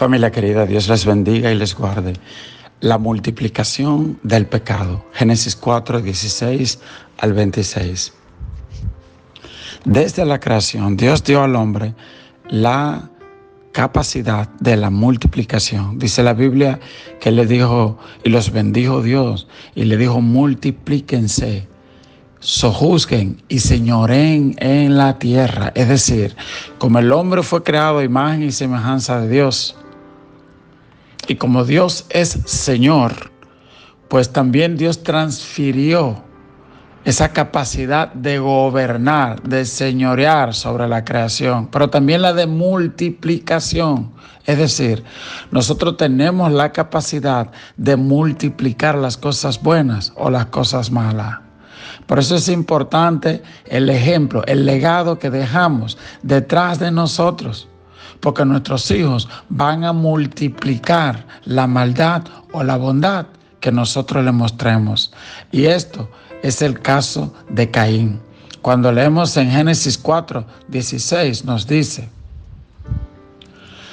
Familia querida, Dios les bendiga y les guarde. La multiplicación del pecado. Génesis 4, 16 al 26. Desde la creación, Dios dio al hombre la capacidad de la multiplicación. Dice la Biblia que le dijo, y los bendijo Dios, y le dijo, multiplíquense, sojuzguen y señoreen en la tierra. Es decir, como el hombre fue creado a imagen y semejanza de Dios, y como Dios es Señor, pues también Dios transfirió esa capacidad de gobernar, de señorear sobre la creación, pero también la de multiplicación. Es decir, nosotros tenemos la capacidad de multiplicar las cosas buenas o las cosas malas. Por eso es importante el ejemplo, el legado que dejamos detrás de nosotros, porque nuestros hijos van a multiplicar la maldad o la bondad que nosotros les mostremos. Y esto es el caso de Caín. Cuando leemos en Génesis 4, 16 nos dice: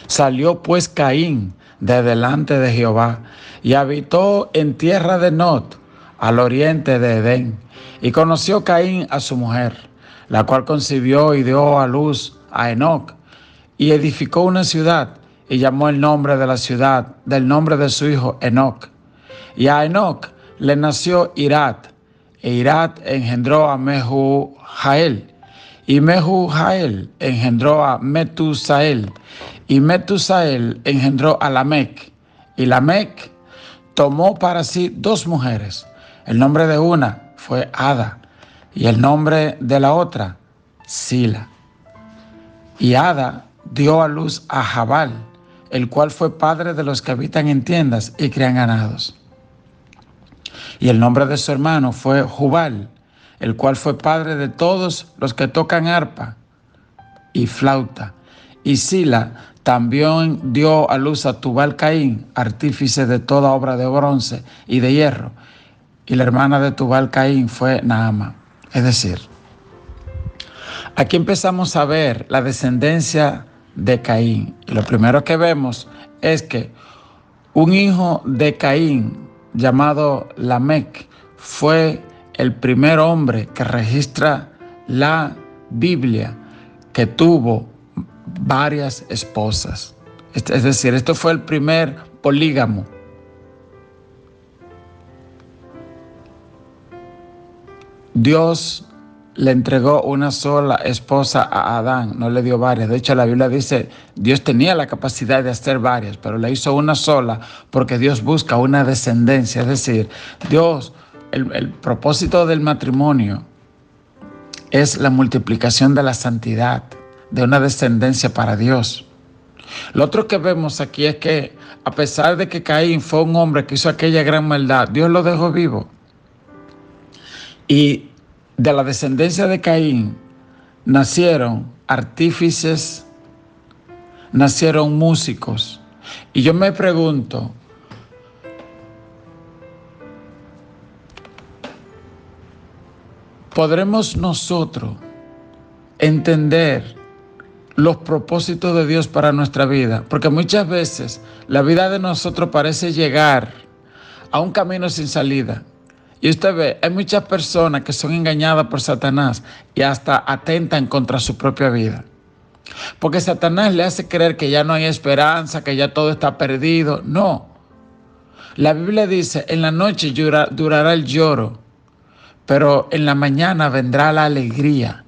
salió pues Caín de delante de Jehová y habitó en tierra de Nod, al oriente de Edén. Y conoció Caín a su mujer, la cual concibió y dio a luz a Enoc, y edificó una ciudad, y llamó el nombre de la ciudad del nombre de su hijo Enoc. Y a Enoc le nació Irad, e Irad engendró a Mehujael, y Mehujael engendró a Metusael, y Metusael engendró a Lamec. Y Lamec tomó para sí dos mujeres. El nombre de una fue Ada, y el nombre de la otra, Sila. Y Ada dio a luz a Jabal, el cual fue padre de los que habitan en tiendas y crían ganados. Y el nombre de su hermano fue Jubal, el cual fue padre de todos los que tocan arpa y flauta. Y Sila también dio a luz a Tubal Caín, artífice de toda obra de bronce y de hierro. Y la hermana de Tubal Caín fue Naama. Es decir, aquí empezamos a ver la descendencia de Caín. Y lo primero que vemos es que un hijo de Caín llamado Lamec fue el primer hombre que registra la Biblia que tuvo varias esposas. Es decir, esto fue el primer polígamo. Dios le entregó una sola esposa a Adán, no le dio varias. De hecho, la Biblia dice, Dios tenía la capacidad de hacer varias, pero le hizo una sola porque Dios busca una descendencia. Es decir, Dios, el propósito del matrimonio es la multiplicación de la santidad, de una descendencia para Dios. Lo otro que vemos aquí es que, a pesar de que Caín fue un hombre que hizo aquella gran maldad, Dios lo dejó vivo. Y de la descendencia de Caín nacieron artífices, nacieron músicos. Y yo me pregunto, ¿podremos nosotros entender los propósitos de Dios para nuestra vida? Porque muchas veces la vida de nosotros parece llegar a un camino sin salida. Y usted ve, hay muchas personas que son engañadas por Satanás y hasta atentan contra su propia vida. Porque Satanás le hace creer que ya no hay esperanza, que ya todo está perdido. No. La Biblia dice, en la noche durará el lloro, pero en la mañana vendrá la alegría.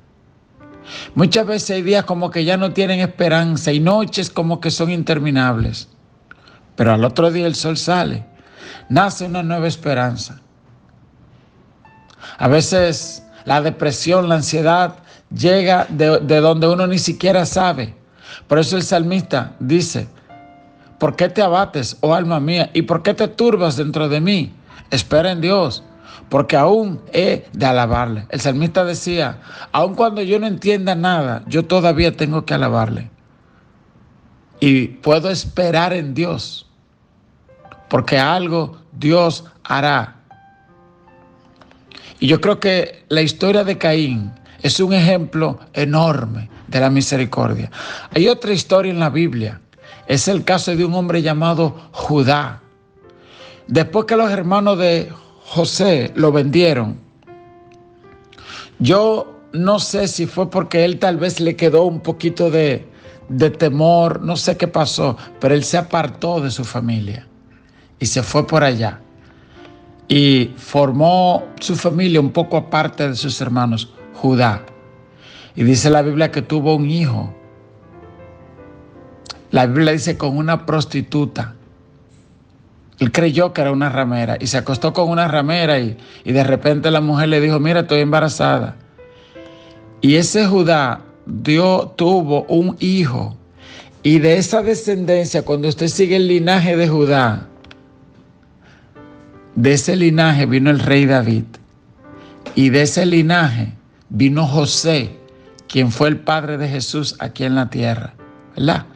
Muchas veces hay días como que ya no tienen esperanza y noches como que son interminables. Pero al otro día el sol sale, nace una nueva esperanza. A veces la depresión, la ansiedad llega de donde uno ni siquiera sabe. Por eso el salmista dice, ¿por qué te abates, oh alma mía? ¿Y por qué te turbas dentro de mí? Espera en Dios, porque aún he de alabarle. El salmista decía, aun cuando yo no entienda nada, yo todavía tengo que alabarle. Y puedo esperar en Dios, porque algo Dios hará. Y yo creo que la historia de Caín es un ejemplo enorme de la misericordia. Hay otra historia en la Biblia Es el caso de un hombre llamado Judá. Después que los hermanos de José lo vendieron, yo no sé si fue porque él tal vez le quedó un poquito de temor, no sé qué pasó, pero él se apartó de su familia y se fue por allá y formó su familia un poco aparte de sus hermanos, Judá. Y dice la Biblia que tuvo un hijo. La Biblia dice con una prostituta. Él creyó que era una ramera y se acostó con una ramera y de repente la mujer le dijo, mira, estoy embarazada. Y ese Judá tuvo un hijo. Y de esa descendencia, cuando usted sigue el linaje de Judá, de ese linaje vino el rey David. Y de ese linaje vino José, quien fue el padre de Jesús aquí en la tierra. ¿Verdad?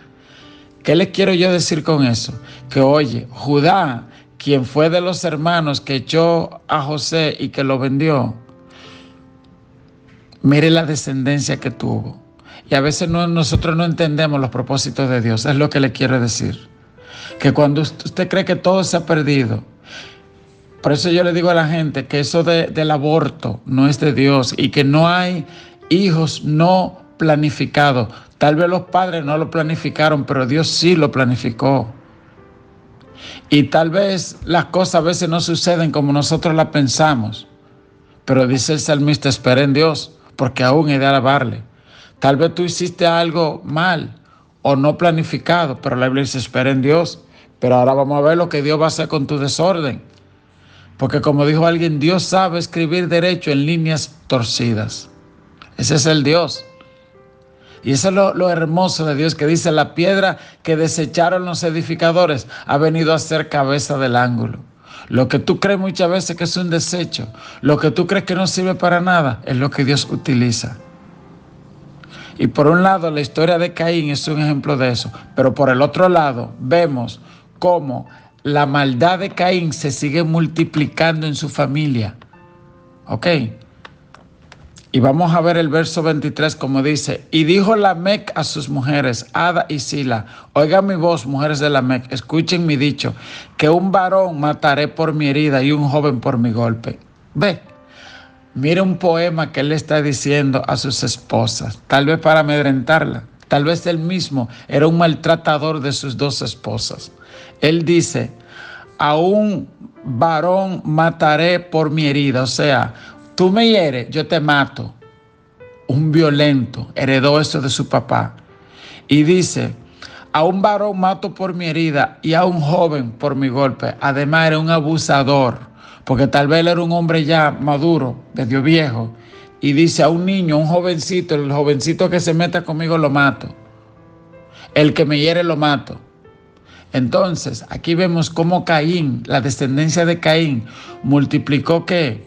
¿Qué les quiero yo decir con eso? Que oye, Judá, quien fue de los hermanos que echó a José y que lo vendió, mire la descendencia que tuvo. Y a veces nosotros no entendemos los propósitos de Dios, es lo que le quiero decir. Que cuando usted cree que todo se ha perdido, por eso yo le digo a la gente que eso del aborto no es de Dios y que no hay hijos no planificados. Tal vez los padres no lo planificaron, pero Dios sí lo planificó. Y tal vez las cosas a veces no suceden como nosotros las pensamos. Pero dice el salmista, espera en Dios, porque aún he de alabarle. Tal vez tú hiciste algo mal o no planificado, pero la Biblia dice, espera en Dios. Pero ahora vamos a ver lo que Dios va a hacer con tu desorden. Porque como dijo alguien, Dios sabe escribir derecho en líneas torcidas. Ese es el Dios. Y eso es lo hermoso de Dios, que dice, la piedra que desecharon los edificadores ha venido a ser cabeza del ángulo. Lo que tú crees muchas veces que es un desecho, lo que tú crees que no sirve para nada, es lo que Dios utiliza. Y por un lado, la historia de Caín es un ejemplo de eso. Pero por el otro lado, vemos cómo la maldad de Caín se sigue multiplicando en su familia. ¿Ok? Y vamos a ver el verso 23 como dice, y dijo Lamec a sus mujeres, Ada y Sila, oigan mi voz, mujeres de Lamec, escuchen mi dicho, que un varón mataré por mi herida y un joven por mi golpe. Ve, mire un poema que él está diciendo a sus esposas, tal vez para amedrentarla, tal vez él mismo era un maltratador de sus dos esposas. Él dice, a un varón mataré por mi herida, o sea, tú me hieres, yo te mato. Un violento heredó eso de su papá. Y dice, a un varón mato por mi herida y a un joven por mi golpe. Además era un abusador, porque tal vez él era un hombre ya maduro, medio viejo. Y dice a un niño, un jovencito, el jovencito que se meta conmigo lo mato. El que me hiere lo mato. Entonces, aquí vemos cómo Caín, la descendencia de Caín, multiplicó ¿qué?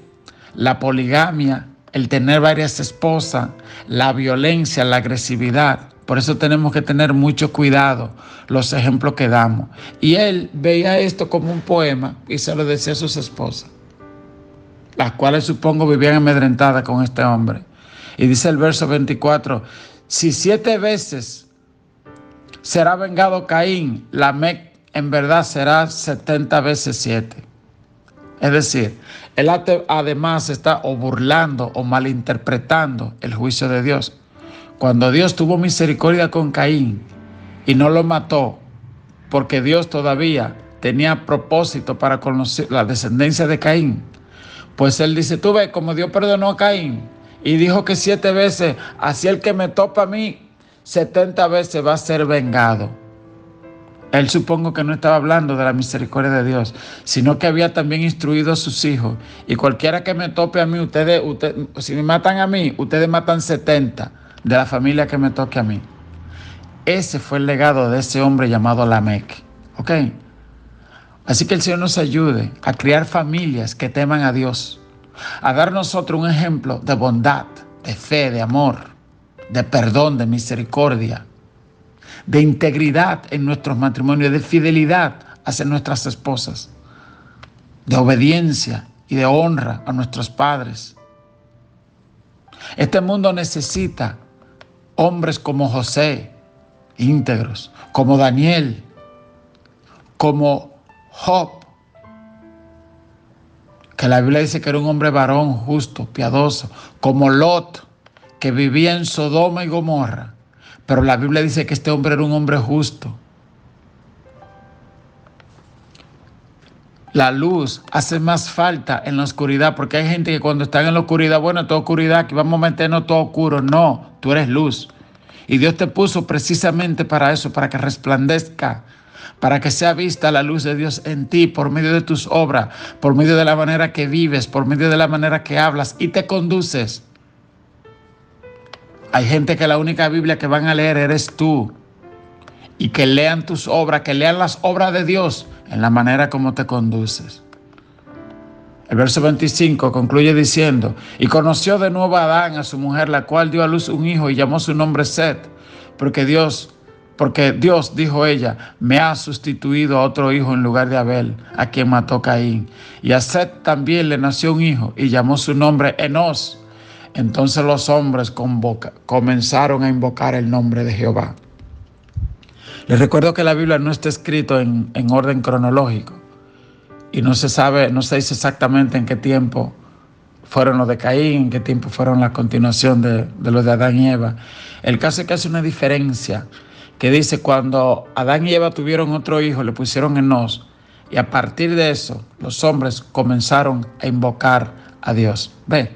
La poligamia, el tener varias esposas, la violencia, la agresividad. Por eso tenemos que tener mucho cuidado los ejemplos que damos. Y él veía esto como un poema y se lo decía a sus esposas, las cuales supongo vivían amedrentadas con este hombre. Y dice el verso 24, si 7 veces será vengado Caín, Lamec en verdad será 70 veces 7. Es decir, él además está o burlando o malinterpretando el juicio de Dios. Cuando Dios tuvo misericordia con Caín y no lo mató, porque Dios todavía tenía propósito para con la descendencia de Caín, pues él dice, tú ves como Dios perdonó a Caín y dijo que 7 veces, así el que me topa a mí, 70 veces va a ser vengado. Él supongo que no estaba hablando de la misericordia de Dios, sino que había también instruido a sus hijos. Y cualquiera que me tope a mí, si me matan a mí, ustedes matan 70 de la familia que me toque a mí. Ese fue el legado de ese hombre llamado Lamec. ¿Ok? Así que el Señor nos ayude a criar familias que teman a Dios, a dar nosotros un ejemplo de bondad, de fe, de amor, de perdón, de misericordia, de integridad en nuestros matrimonios, de fidelidad hacia nuestras esposas, de obediencia y de honra a nuestros padres. Este mundo necesita hombres como José, íntegros, como Daniel, como Job, que la Biblia dice que era un hombre varón, justo, piadoso, como Lot, que vivía en Sodoma y Gomorra, pero la Biblia dice que este hombre era un hombre justo. La luz hace más falta en la oscuridad, porque hay gente que cuando están en la oscuridad, bueno, toda oscuridad, aquí vamos a meternos todo oscuro. No, tú eres luz. Y Dios te puso precisamente para eso, para que resplandezca, para que sea vista la luz de Dios en ti por medio de tus obras, por medio de la manera que vives, por medio de la manera que hablas y te conduces. Hay gente que la única Biblia que van a leer eres tú. Y que lean tus obras, que lean las obras de Dios en la manera como te conduces. El verso 25 concluye diciendo: y conoció de nuevo a Adán, a su mujer, la cual dio a luz un hijo y llamó su nombre Set, porque Dios, dijo ella, me ha sustituido a otro hijo en lugar de Abel, a quien mató Caín. Y a Set también le nació un hijo y llamó su nombre Enos. Entonces los hombres comenzaron a invocar el nombre de Jehová. Les recuerdo que la Biblia no está escrito en orden cronológico y no se dice exactamente en qué tiempo fueron los de Caín, en qué tiempo fueron la continuación de los de Adán y Eva. El caso es que hace una diferencia que dice cuando Adán y Eva tuvieron otro hijo, le pusieron Enos, y a partir de eso los hombres comenzaron a invocar a Dios. Ve,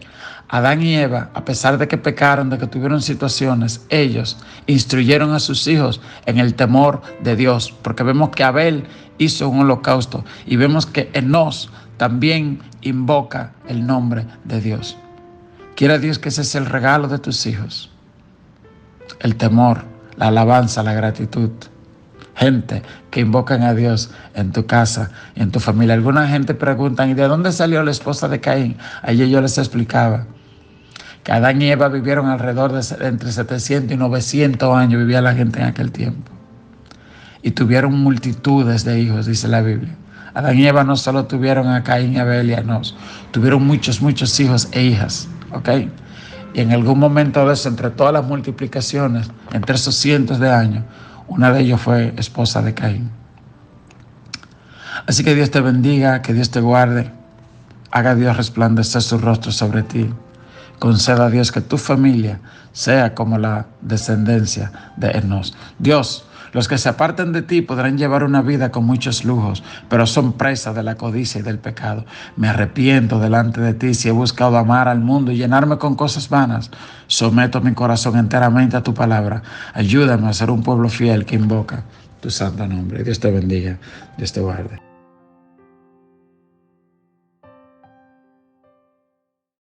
Adán y Eva, a pesar de que pecaron, de que tuvieron situaciones, ellos instruyeron a sus hijos en el temor de Dios, porque vemos que Abel hizo un holocausto y vemos que Enos también invoca el nombre de Dios. Quiera Dios que ese es el regalo de tus hijos, el temor, la alabanza, la gratitud. Gente que invocan a Dios en tu casa y en tu familia. Alguna gente pregunta, ¿y de dónde salió la esposa de Caín? Ayer yo les explicaba que Adán y Eva vivieron alrededor de entre 700 y 900 años, vivía la gente en aquel tiempo. Y tuvieron multitudes de hijos, dice la Biblia. Adán y Eva no solo tuvieron a Caín, Abel y a Enos, tuvieron muchos hijos e hijas, ¿ok? Y en algún momento de eso, entre todas las multiplicaciones, entre esos cientos de años, una de ellos fue esposa de Caín. Así que Dios te bendiga, que Dios te guarde, haga Dios resplandecer su rostro sobre ti. Conceda a Dios que tu familia sea como la descendencia de Enos. Dios, los que se aparten de ti podrán llevar una vida con muchos lujos, pero son presas de la codicia y del pecado. Me arrepiento delante de ti si he buscado amar al mundo y llenarme con cosas vanas. Someto mi corazón enteramente a tu palabra. Ayúdame a ser un pueblo fiel que invoca tu santo nombre. Dios te bendiga, Dios te guarde.